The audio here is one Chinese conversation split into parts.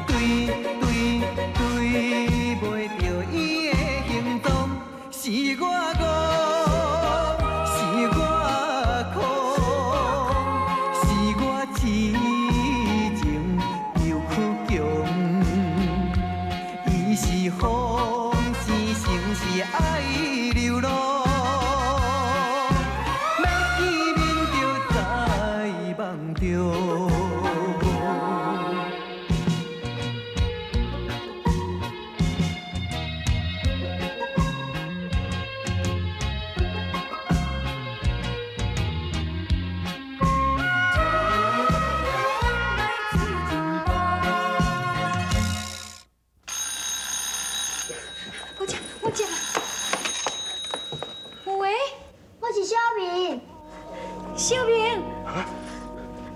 对袂着伊的行踪，是我戆，是我苦，是我痴情又苦强。伊是风生城市爱流浪，要见面就在梦中。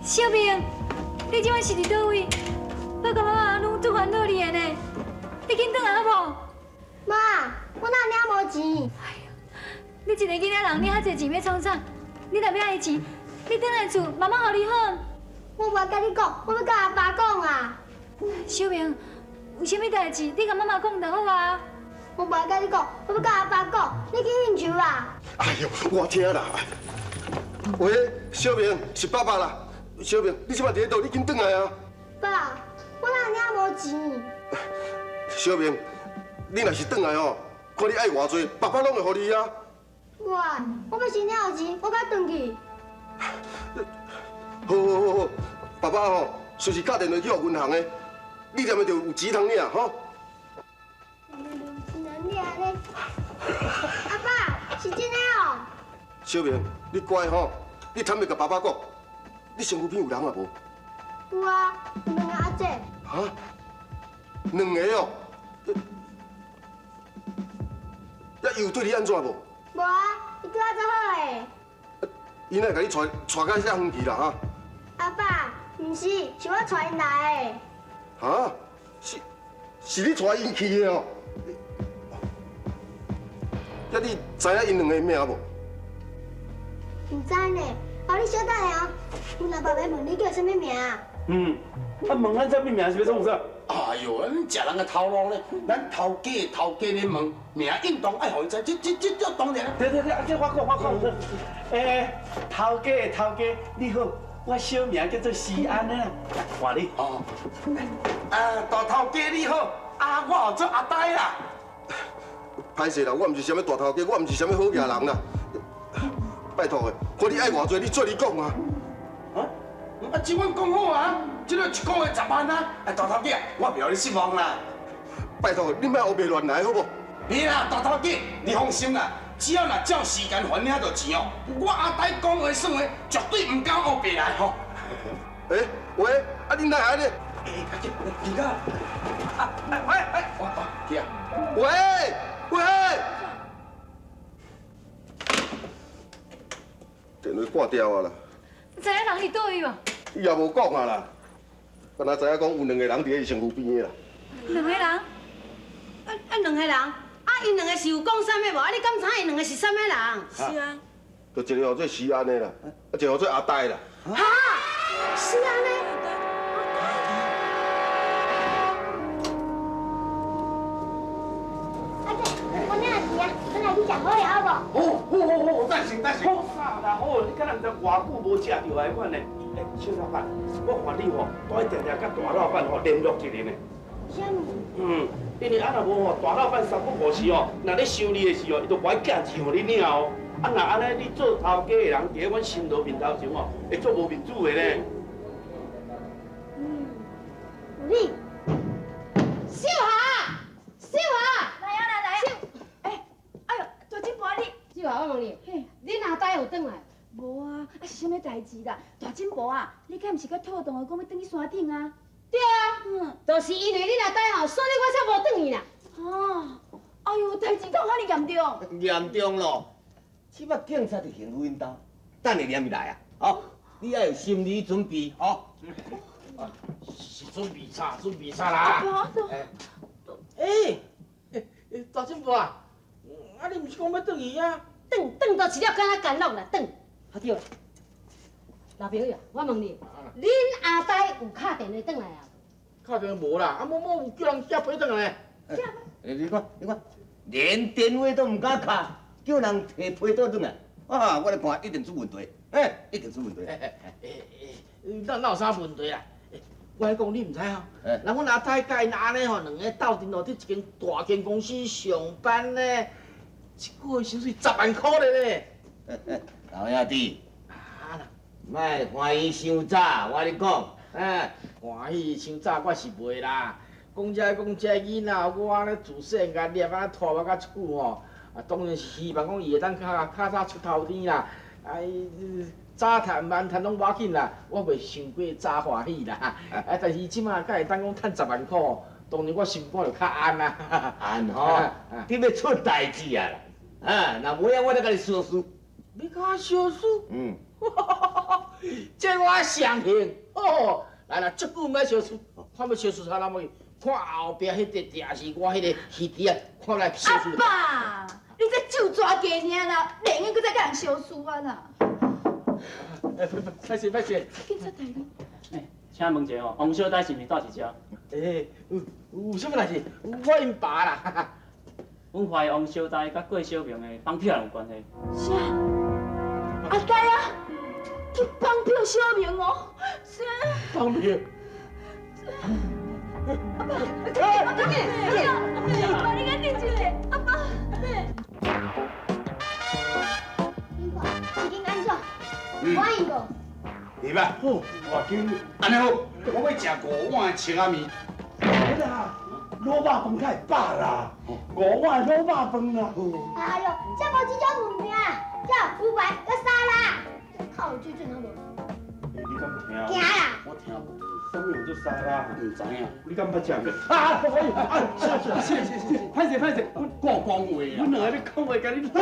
小明，你今晚是伫倒位？爸甲妈妈拢足烦恼你的呢。你紧转来好无？妈，我哪领无钱？哎呀，你一个囡仔人，你遐侪钱要创啥？你若要爱钱，你转来厝，妈妈互你好。我无甲你讲，我要甲阿爸讲啊。小明，有啥物代志，你甲妈妈讲就好啊。我无甲你讲，我要甲阿爸讲，你去应酬啦。哎呦，我听啦。喂，小明，是爸爸啦。小明，你即摆伫倒？你紧转来啊！爸，我哪领无钱？小明，你若是转来哦，看你爱偌济，爸爸拢会互你啊。我要是领有钱，我才转去。好，爸爸吼，随时打电话去互银行的，你念的就有钱通领吼。阿爸，是真的哦。小明，你乖吼，你坦白甲爸爸讲，你身躯边有人啊无？有啊，有2个阿姐。哈？2个哦？伊有对你安怎无？无啊，伊对我足好诶。伊哪会甲你带到遐远去啦哈？阿爸，毋是，是我带因来诶。哈？是你带因去的哦？那你知影因2个名无？唔知呢，后你小等下哦。阮阿爸要问你叫什么名？问咱什么名是要创啥？哎呦，咱食人个头路咧，咱头家咧问名应当爱互伊知，这当然。对，这我讲。头家，你好，我小名叫做西安的啦，换你。哦。大头家你好，我做阿呆啦。歹势啦，我毋是啥物大头家，我毋是啥物好野人啦。拜托的，看你爱偌济，你做你讲啊。即阮讲好啊，即个1个月10万啊！大头家，我袂互你失望啦。拜托的，你莫胡白乱来好无？袂啦，大头家，你放心啦，只要若照时间还领到钱哦，我阿呆讲话算话，绝对唔敢胡白来吼。喂，你哪会安尼？你个，去啊！喂，电话挂掉啊啦。知影人伫倒位无？伊也无讲啊啦，敢若知影讲有2个人伫伊身躯边的啦。2个人？2个人，因2个是有讲啥物无？你敢知因2个是啥物人？是啊。就一个号做西安的啦，一个号做阿呆啦。哈？是安尼？阿姐，我领钱啊，我来去食好料好好，等下。好啥啦？好，你敢若毋知偌久无食着的款呢？小老板，我劝你吼，多定定甲大老板吼联络一下呢。啥物？因为啊若无吼，大老板三不五时哦，若咧收你的时候，伊就拐价钱互你领哦。若安尼，你做头家的人，伫咧阮心头面头前哦，会做无面子的呢。你，秀华，来啊！哎呦，大金婆你，秀华，我问你，你阿呆有转来？无啊，是啥物代志啦？大金婆啊，你敢毋是甲兔动的讲要转去山顶啊？对啊，就是因为你阿呆吼，所以我才无转去啦。哎呦，代志讲遐尼严重？严重咯！即摆警察就现阮兜，等下念来啊！哦，你要有心理准备哦。是准备啥啦？大金婆啊，你毋是讲要转去啊？转到一了敢若干落啦，转。好对啦，老朋友，我问你，恁阿呆有敲电话转来啊？敲电话无啦，啊，某有叫人寄批转来。你看，连电话都唔敢敲，叫人摕批倒转来，啊，我咧看一定出问题，一定出问题。哪有啥问题啊？我讲你唔知吼，人阮阿太甲因安尼吼，两个斗阵哦，伫一间大间公司上班呢，一个月薪水10万块咧。老兄弟，啊啦，莫欢喜伤早，我咧讲，欢喜伤早我是袂啦。讲这囡仔，我安尼自细汉念安尼拖我到即久吼，啊当然是希望讲伊会当较早出头天啦。早赚晚赚拢无要紧啦，我袂想过早欢喜啦。但是即马敢会当讲赚10万块，当然我心肝就较安啦。安吼，你要出代志啊啦，若无影我再甲你说书。你甲我小书？嗯，这我相信。哦，来，足久毋捌小书，看要小书啥人要去？看后壁迄个电视，我迄个戏池啊，看来小书。阿爸，你这酒抓鸡尔啦，连个搁再甲人相输啊啦！歹势。警察带你。请问一下哦，王小姐是毋是住一只？有啥物代志？我因爸啦。阮怀疑王小姐甲郭小明的绑票有关系。啥？阿呆啊，去绑票小明哦？啥？绑票？阿爸，你赶紧进来，阿爸。你看，已经安怎？我赢过。对吧？好，我叫安尼好，我要食5碗的青仔面。哎啦，卤肉饭较会饱啦，5碗卤肉饭啦。哎呦，这无这种物件，这牛排搁沙拉，靠水准好无？你敢不听？惊啦！我听，什么有做沙拉？唔知影，你敢捌食过？啊，不可以，是，歹势，我讲话啊，我两个咧讲话，甲你。你听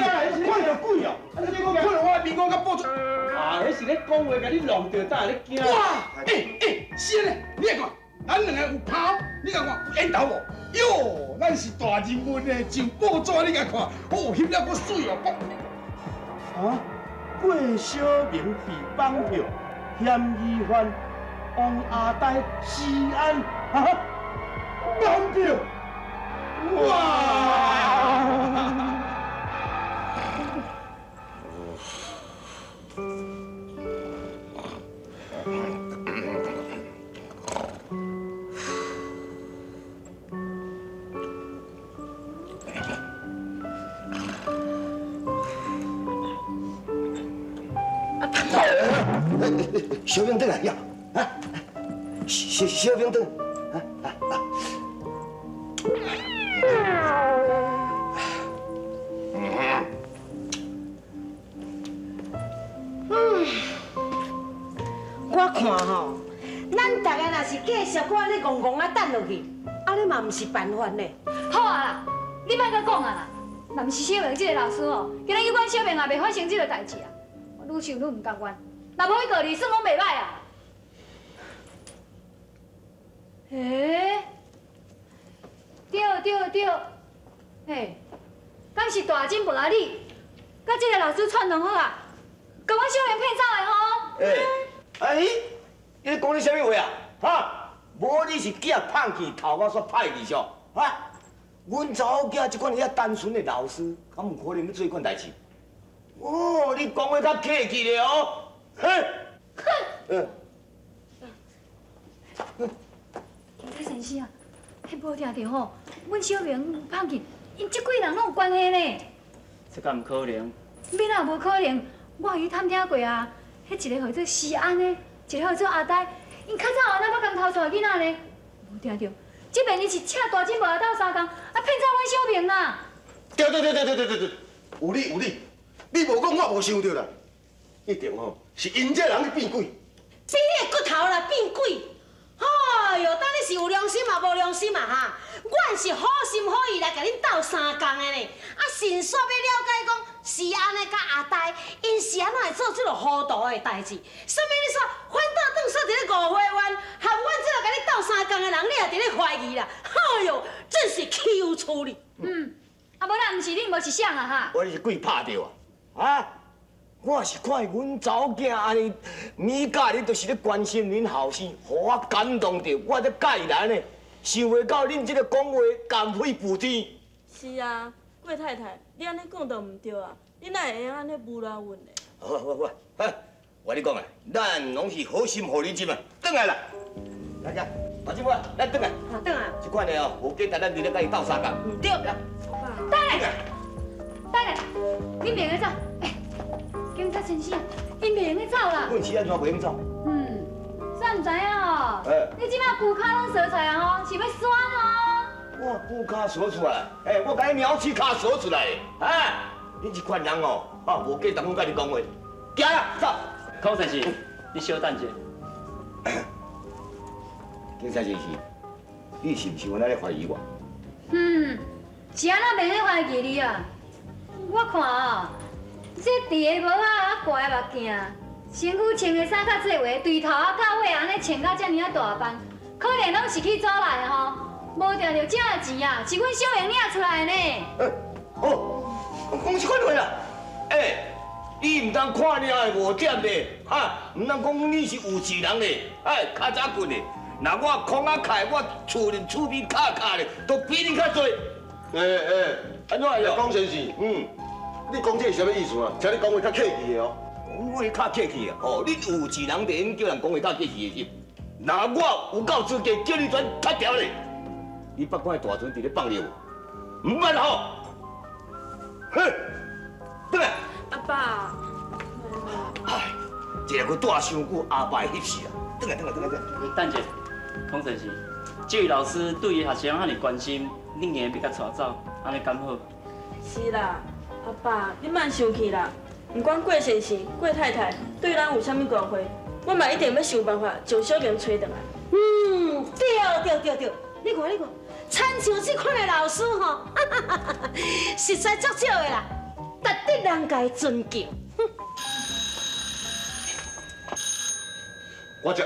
啊，看着鬼哦！你讲看着我的面孔甲报出。啊，迄是咧讲话，甲你弄着，等下咧惊。哇！是咧，你来看，咱两个有跑，你甲看有烟头无？哟，咱是大人物呢，上报纸你甲看，哦，翕了搁水哦，啊！郭小明被绑票，嫌疑犯王阿呆死案啊！绑票，哇！小兵回来呀！啊，小兵回来！我看吼，咱大家若是继续搁咧戆戆啊等落去，安尼嘛毋是办法呢。好啊啦，你莫甲讲啊啦，若毋是小明这个老师哦，今日去管小明也袂发生这个代志啊。我愈想愈唔甘愿，若无伊道理算讲袂歹啊。对，嘿，敢是大金伯啊你，甲这个老师串通好啊，甲阮小明骗走的吼。你讲你啥物话啊？哈？无你是囝胖去头壳煞歹去上，哈？阮查某囝即款遐单纯的老师，敢有可能要做迄款代志？哦，你讲话较客气咧哦，哼！警察先生啊，迄无听着吼，阮小明胖去，因即几人拢有关系呢。这敢毋可能？免啊，无可能，我有去探听过啊。迄一个叫做施安的，一个叫做阿呆，因较早后哪捌共偷带囡仔呢？无听着，这边伊是请大金无斗相共，骗走阮小明啦。对，有理，你无讲我无想到啦，一定吼是因这人去变鬼。变你的骨头啦，变鬼！哎哟，当你是有良心嘛，无良心嘛哈！阮是好心好意来甲恁斗相共的呢，啊，迅速要了解讲是安尼甲阿呆，因是安怎会做这种糊涂的代志？什么你说反倒顿说一个误会冤，含阮这个甲你斗相共的人，你也伫咧怀疑啦？哎哟，真是气有处理。啊无咱毋是恁，无是谁啊哈？我是鬼拍着啊！啊！我是看阮查某囝安尼米甲你，就是咧关心恁后生，互我感动着，我才介意来呢。想袂到恁这个讲话甘非浮天。是啊，贵太太，你安尼讲都唔对啊，你哪会安尼侮辱阮呢？好，我跟你讲啊，咱拢是好心互你接啊，转来啦。大家，大姐夫，咱转来。啊，等啊，这款的哦，无简单，咱日日甲伊斗相共。唔对。等下，你袂用走，警察先生，因袂用走啦。阮是安怎袂用走？啥唔知影哦？你即摆骨骹拢烧出来啊吼，是要酸哦。我骨骹锁出来，我甲你鸟齿骹锁出来的，你这款人哦，无简单，我甲你讲话，行啦，走。康先生，你稍等一下。警察先生，你是不是有哪咧怀疑我？是安怎袂去怀疑你啊？我看哦，这伫个帽啊，挂个目镜，身躯穿的衫较细话，对头啊到尾安尼穿到遮尔啊大班，可能拢是去走来的吼。无定着这钱啊，是阮小明领出来的呢。讲这款话啦，你唔当看了的无点的，唔当讲你是有钱人的，较早棍的。那我空啊开，我厝里厝边卡卡的，都比你较多。安怎样？江先生，你讲这是啥物意思啊？请你讲话较客气的哦。讲话较客气啊！你有钱人袂用叫人讲话较客气的是。那我有够资格叫你转拍条嘞？你别管大船伫咧放尿，唔办好。转来。阿爸。一个去带伤久，阿爸会翕死啊！转来。等者，康先生，这位老师对伊学生遐尼关心，你硬要甲带走，安尼敢好？是啦，阿爸，你莫生气啦。不管郭先生、郭太太对咱有啥物误会，我嘛一定要想办法将小明找回来。对，你看，参像这款的老师吼，实在足少的啦，值得人家尊敬。我这，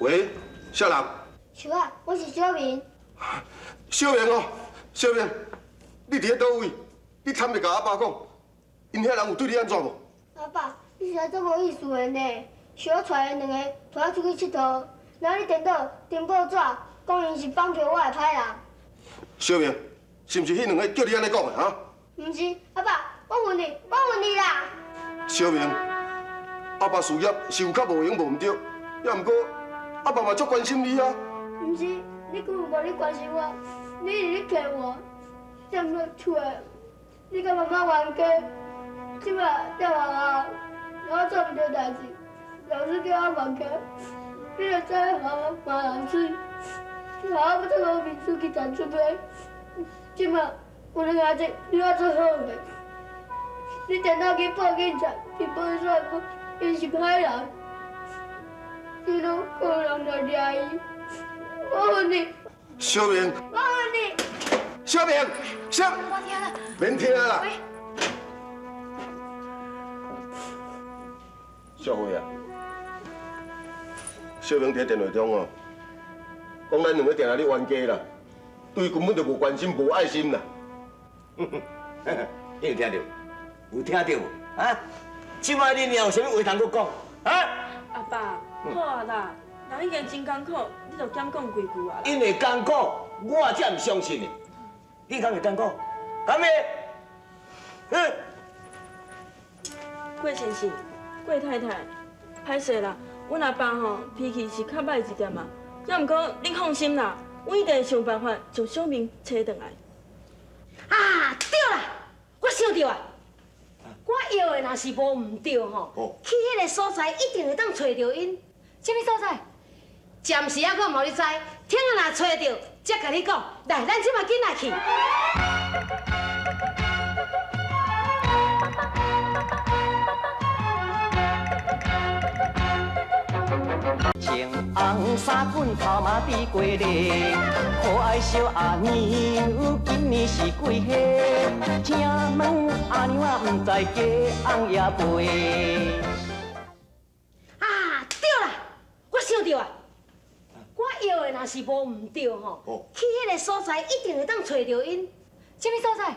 喂，小人。小啊，我是小明。小明哦，小明，你伫咧倒位？你坦白甲阿爸讲，因遐人有对你安怎无？阿爸，你实在足无意思的呢。小我带因两个带我出去佚佗，然后你颠倒订报纸，讲因是帮助我的歹人。小明，是毋是迄两个叫你安尼讲的哈？唔是，阿爸，我问你啦。小明，阿爸事业是有较无用无毋对，也毋过阿爸嘛足关心你啊。唔是，你根本无咧关心我，你一直咧骗我，踮落厝的，你甲妈妈冤家，即摆调学校，我做唔到代志，老师叫我冤家，你就在学校骂人水，学校要做我秘书去赚出来，即摆有两个仔，你要做好个，你电脑去报警察，去报出来讲伊是歹人，你拢有人来抓伊。我问你，小明，我问你，小明，我听了。免听啦。喂。小辉啊，小明伫电话中哦，讲咱两个定下咧冤家啦，对根本就无关心、无爱心啦。你有听到？有听到无？即摆你有啥物话通搁讲？阿爸，好啊啦，人已经真艰苦，你就减讲几句啊。因为艰苦，我才唔相信呢。你敢会艰苦？敢会？郭先生、郭太太，歹势啦，阮阿爸吼脾气是较歹一点啊。也毋过恁放心啦，我一定想办法将小明找回来。对啦，我想到啊，我摇的若是无唔对吼，去迄个所在一定会当找到因。什么所在？暂时还佫无你知，听啊若找到，才甲你讲。来，咱即马紧来去。穿红衫卷头嘛比过日，可爱小阿娘今年是几岁？请问阿娘啊，唔知嫁翁也陪？对啦，我想到啊，我摇的若是无唔对吼，去迄个所在一定会当找到因。什么所在？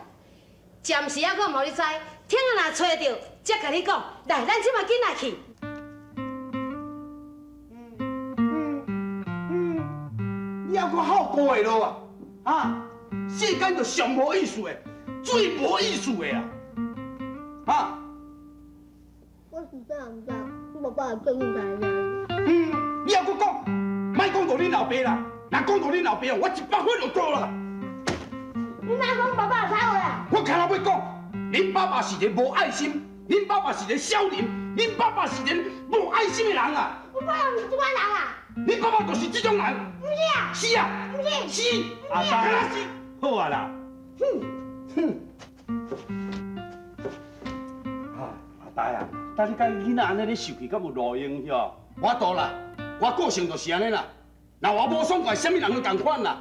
暂时还阁无你知，听啊若找着，才甲你讲。来，咱即马紧来去。你还阁好过的咯啊？啊，世间就上无意思的，最无意思的啊！啊！我实在唔知，我爸爸更应该呢。你还阁讲，莫讲到恁老爸啦，若讲到恁老爸，我一百分就做啦。你哪讲爸爸吵我啦？我看到要讲，恁爸爸是一个无爱心，恁爸爸是一个小人，恁爸爸是一个无爱心的人啊！我爸爸唔是这款人啊！恁爸爸就是这种人。不是啊！是啊！不是！是！阿呆，好啊啦。阿呆啊，但你甲囡仔安尼咧受气，敢有路用哟？我多啦，我个性就是安尼啦。那我无爽快，什么人都共款啦。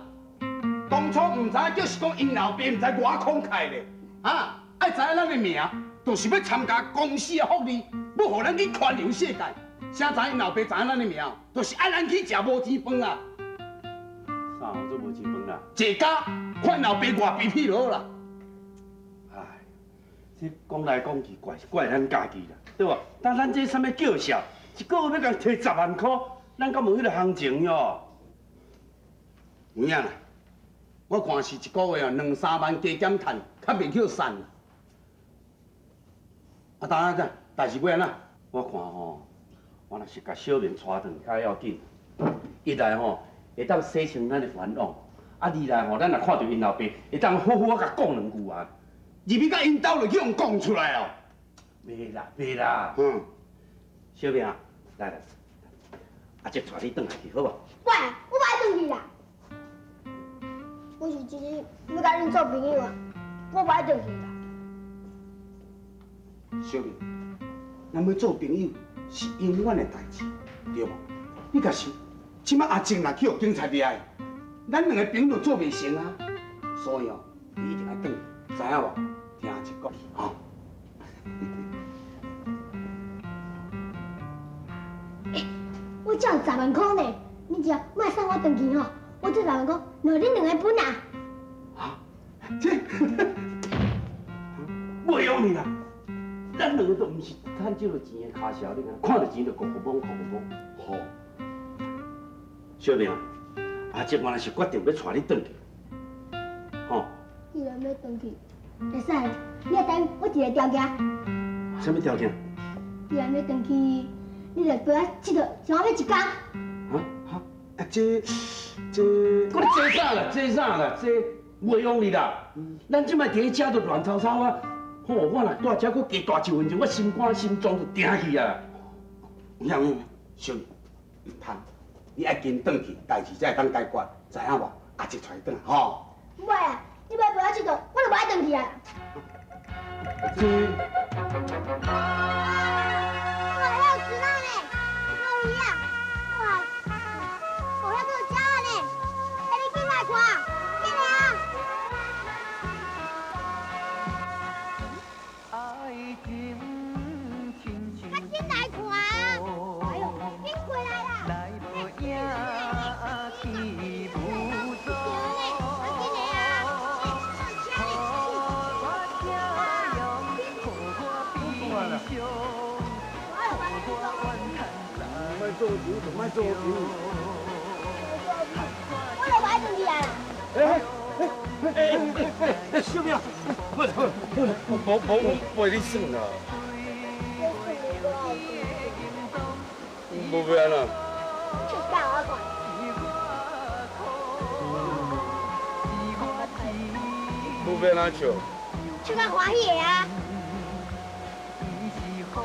当初唔知影，就是讲因老爸唔知我慷慨咧，啊，爱知影咱的名，就是要参加公司的福利，要互咱去环游世界。啥知因老爸知影咱的名，就是爱咱去食无钱饭啊。啥有做无钱饭啦？坐家看老爸外皮皮落啦。唉，这讲来讲去，怪咱家己啦，对吧？但咱这什么叫嚣，一个月要共摕10万块，咱敢有迄个行情哟？有影啦，我看是一个月2、3万加减赚，较袂去散。啊，当然代志要安怎？我看吼，我若是甲小明带转较要紧。一来吼会当洗清咱的烦恼，啊二来吼咱若看到因老爸，会当好好甲讲2句啊。入去甲因兜就去用讲出来哦。袂啦袂啦，小明啊，来来，阿叔带你转来去，好无？喂，我不爱回去啦。我是只是要甲恁做朋友啊，我不爱回去啦。小明，咱要做朋友是永远的代志，对无？你甲想，即摆阿静若去互警察抓，咱2个朋友做袂成啊。所以哦，你一定要转，知影无？听阿叔讲，吼。我只有10万块呢，你只要莫送我回去吼，我这10万块留恁2个分啊。啊，这袂用你啦，咱2个都毋是趁这个钱的卡小，你看到钱就哭哭摸。好，小明啊，阿叔我若是决定要带你转去，吼。既然要回去，会使啦，你要等我一个条件。什么条件？既然要回去，你就陪我佚佗，上我要1天。啊，这，我这啥啦？这袂用你啦。咱即摆伫遮都乱糟糟啊！吼，我若住遮，搁加大1分钟，我心肝心脏就定去啊！有，小明，通，你爱紧转去，代志才会当解决，知影无？阿叔带你转来，吼。唔会啊，你要陪我佚佗，我就不爱回去啊。我还要迟到呢，好呀！我要做家呢，哎，你进来看，进来啊！爱情亲像快进来看啊！哎呦，你过来啦！来无影去无踪。做球就莫做球。我就不爱回去啊！小明，无你算啦。无要安啦。去教我看。无要安怎笑？去较欢喜的啊！安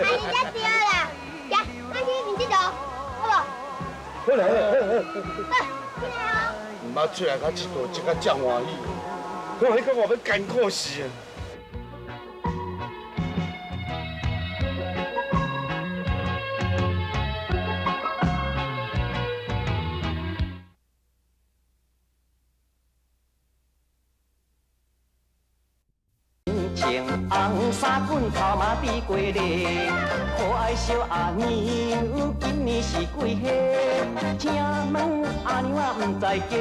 尼才对啦。呀，咱去面佚佗，好无？好来。进来哦。唔捌出来甲佚佗，即个真欢喜。看迄个我要艰苦死啊！情红衫滚头嘛比过日，可爱小阿娘今年是几岁？请问阿娘啊，唔知嫁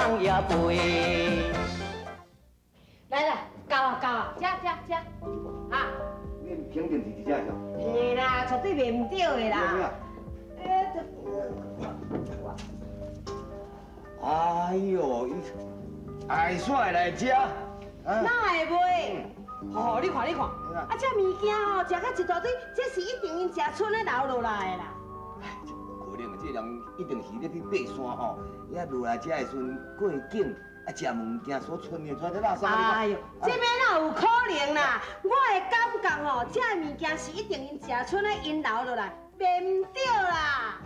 翁也陪。来啦，交够啊，吃，啊，你肯定是伫遮是？嘿啦，绝对袂唔对的啦。哎呦，爱煞来遮，哪会袂？哦，你看，啊，这物件哦，食甲一大堆，这是一定因食剩咧留落来的啦。哎，这无可能，这人一定是咧去爬山吼，遐落来遮的时阵过境，啊，食物件所剩的出来的垃圾。哎呦，这边哪有可能啦？我的感觉吼，这物件是一定因食剩咧因留落来，袂唔对啦。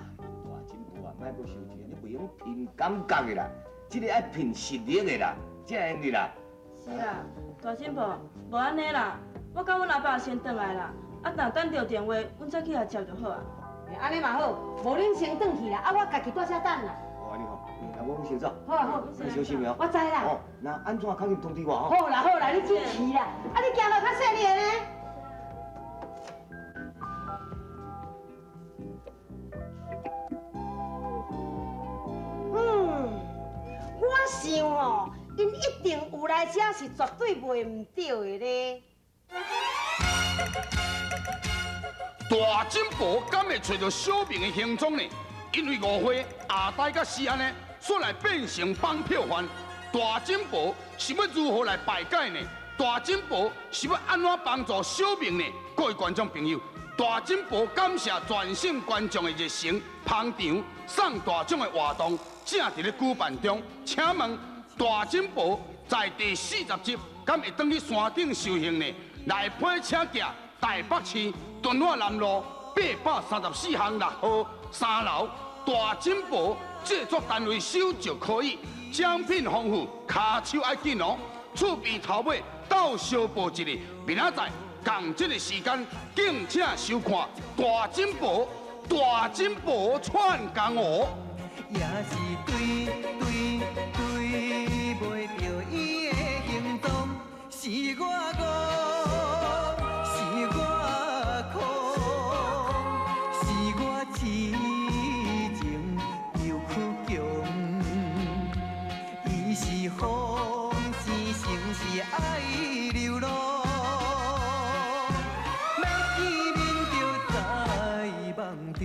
大进步啊，莫阁生气，你袂用凭感觉的啦，这个爱凭实力的啦，才会的啦。是啦，大新婆，无安尼啦，我甲阮阿爸先转来啦，啊，若等到电话，阮再去遐接就好啊。安尼嘛好，无恁先转去啦，啊，我家己在遮等啦。哦，安尼吼，那我先走。好，你小心哦。我知啦。哦，那安怎赶紧通知我吼。好啦，你去去啦，啊，你行路较细粒呢。我想哦，因一定有来遮是绝对袂唔对的咧。大金宝敢会找到小明的行踪呢？因为误会阿呆甲西安呢，所来变成绑票犯。大金宝是要如何来排解呢？大金宝是要安怎帮助小明呢？各位观众朋友，大金宝感谢全省观众的热情捧场，送大奖的活动正伫咧举办中。请问大金宝在第40集敢会登去山顶修行呢？来配车架台北市敦化南路834巷6号3楼。大金宝制作单位收就可以，奖品丰富，卡手要紧哦。厝边头尾斗相报一日，明仔载同这个时间，敬请收看大金宝串江湖。也是对袂着伊的行踪，是我戆，是我苦，是我痴情又苦强。伊是风是城是爱流浪，要见面就在梦中。